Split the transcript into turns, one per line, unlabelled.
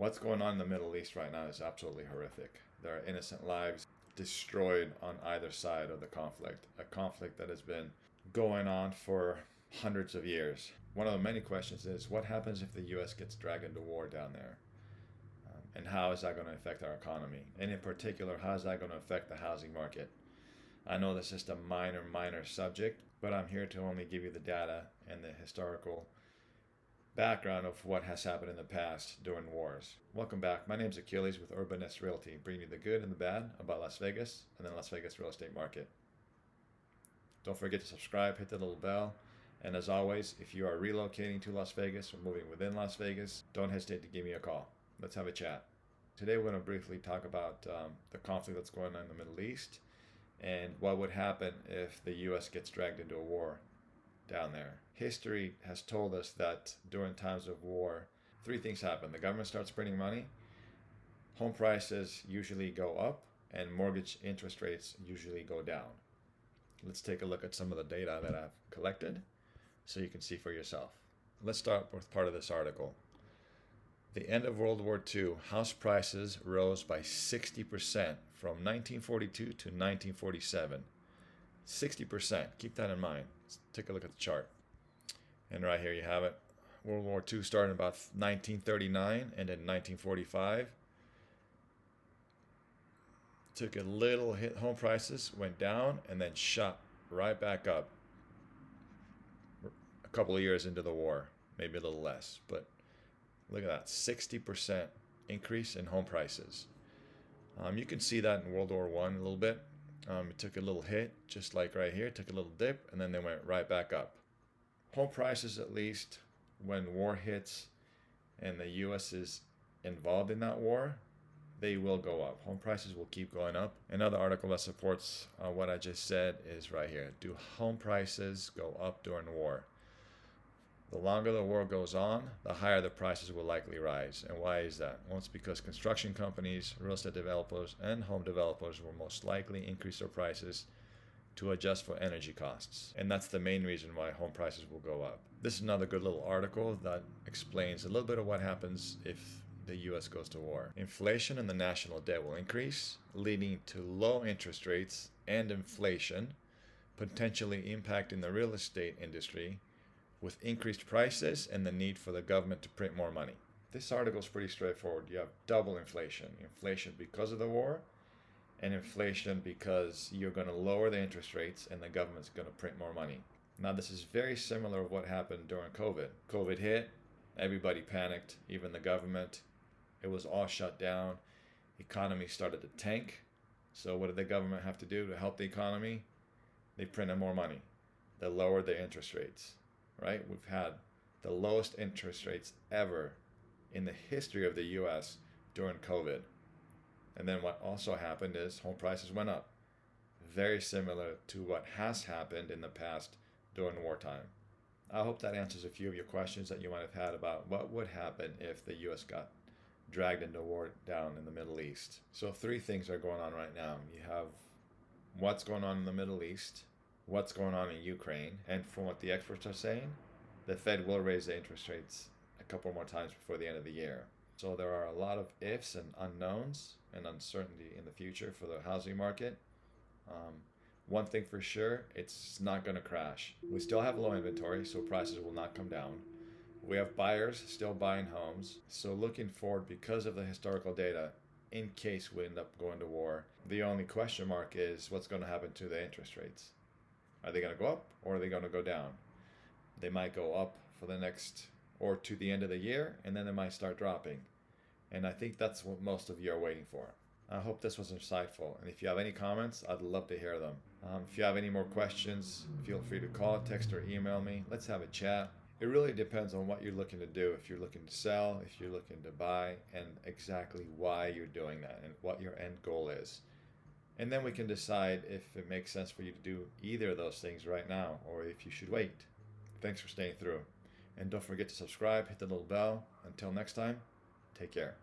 What's going on in the Middle East right now is absolutely horrific. There are innocent lives destroyed on either side of the conflict, a conflict that has been going on for hundreds of years. One of the many questions is what happens if the US gets dragged into war down there? And how is that going to affect our economy? And in particular, how is that going to affect the housing market? I know this is just a minor subject, but I'm here to only give you the data and the historical background of what has happened in the past during wars. Welcome back. My name is Achilles with Urbanist Realty, bringing you the good and the bad about Las Vegas and the Las Vegas real estate market. Don't forget to subscribe, hit the little bell, and as always, if you are relocating to Las Vegas or moving within Las Vegas, don't hesitate to give me a call. Let's have a chat. Today we're going to briefly talk about the conflict that's going on in the Middle East and what would happen if the U.S. gets dragged into a war down there. History has told us that during times of war, three things happen. The government starts printing money, home prices usually go up, and mortgage interest rates usually go down. Let's take a look at some of the data that I've collected so you can see for yourself. Let's start with part of this article. The end of World War II, house prices rose by 60% from 1942 to 1947. 60%. Keep that in mind. Let's take a look at the chart. And right here you have it. World War II started about 1939 and in 1945. Took a little hit, home prices went down and then shot right back up a couple of years into the war, maybe a little less, but look at that, 60% increase in home prices. You can see that in World War I a little bit. It took a little hit, just like right here, took a little dip, and then they went right back up. Home prices, at least when war hits and the U.S. is involved in that war, they will go up. Home prices will keep going up. Another article that supports what I just said is right here. Do home prices go up during war? The longer the war goes on, the higher the prices will likely rise. And why is that? Well, it's because construction companies, real estate developers, and home developers will most likely increase their prices to adjust for energy costs. And that's the main reason why home prices will go up. This is another good little article that explains a little bit of what happens if the U.S. goes to war. Inflation and the national debt will increase, leading to low interest rates and inflation, potentially impacting the real estate industry with increased prices and the need for the government to print more money. This article is pretty straightforward. You have double inflation. Inflation because of the war, and inflation because you're going to lower the interest rates and the government's going to print more money. Now, this is very similar to what happened during COVID. COVID hit, everybody panicked, even the government. It was all shut down. Economy started to tank. So what did the government have to do to help the economy? They printed more money. They lowered the interest rates. Right? We've had the lowest interest rates ever in the history of the U.S. during COVID. And then what also happened is home prices went up. Very similar to what has happened in the past during wartime. I hope that answers a few of your questions that you might have had about what would happen if the U.S. got dragged into war down in the Middle East. So three things are going on right now. You have what's going on in the Middle East, what's going on in Ukraine, and from what the experts are saying, the Fed will raise the interest rates a couple more times before the end of the year. So there are a lot of ifs and unknowns and uncertainty in the future for the housing market. One thing for sure, it's not going to crash. We still have low inventory, so prices will not come down. We have buyers still buying homes. So looking forward, because of the historical data, in case we end up going to war, the only question mark is what's going to happen to the interest rates. Are they going to go up or are they going to go down? They might go up for the next or to the end of the year, and then they might start dropping. And I think that's what most of you are waiting for. I hope this was insightful. And if you have any comments, I'd love to hear them. If you have any more questions, feel free to call, text, or email me. Let's have a chat. It really depends on what you're looking to do. If you're looking to sell, if you're looking to buy, and exactly why you're doing that and what your end goal is. And then we can decide if it makes sense for you to do either of those things right now or if you should wait. Thanks for staying through. And don't forget to subscribe, hit the little bell. Until next time, take care.